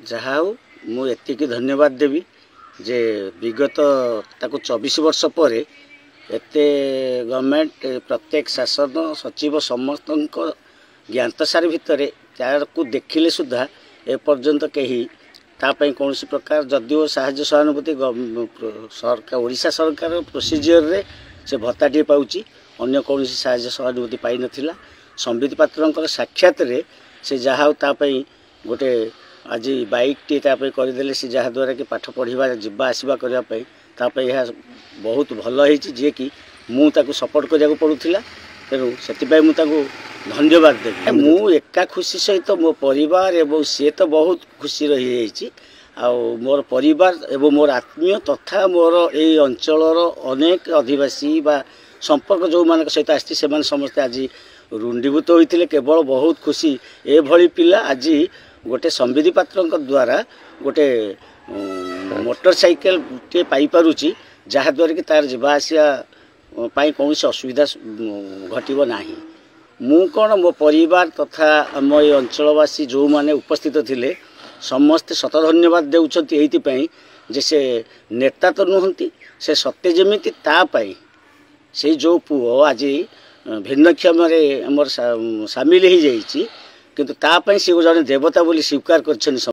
जहा हो मु एतिकी धन्यवाद देवी जे विगत ताको 24 वर्ष पर एते गवर्नमेंट प्रत्येक शासन सचिव समस्त ज्ञातसार भितर तार को देखिले सुधा एपर्यंत कहीं तापाई कौन प्रकार जदिओ साहाय्य सहानुभूति सरकार ओडिशा सरकार प्रोसीजर रे से भत्ताटी पाउची अन्य कौन साहाय्य सहानुभूति पाई नथिला। संबित पात्र साक्षात रे से जहा तापाई गोटे आज बाइक टी करदे से जहाद्वारा कि पाठ पढ़ा जावा आसवा करने यह बहुत भल है जी कि मुझे सपोर्ट करा पड़ूला तेणु से मुझे धन्यवाद देवी। मु एका खुशी सहित मो परिवार एवं सी तो बहुत खुशी रही मोर परिवार एवं मोर आत्मीय तथा मोर ये अंचल अनेक आदिवासी बा संपर्क जो मान सहित आसी से समस्ते आज रुंडीभूत होते केवल बहुत खुशी एभली पिला आज गोटे संबित पात्र द्वारा गोटे मोटरसाइकेल टे पाई पारुची जहाद्वारा कि तार जावा आसवाई कौन असुविधा घटव ना। मु कौन मो परिवार तथा मो ये अंचलवासी जो माने उपस्थित थिले समस्ते शत धन्यवाद देउछंती जे से नेता तो नुहंती से सत्य जमीती तापाई से जो पुओ आज भिन्नक्षम आमर सामिल हो जाइए किंतु तापाई से जड़े देवता बोली स्वीकार कर।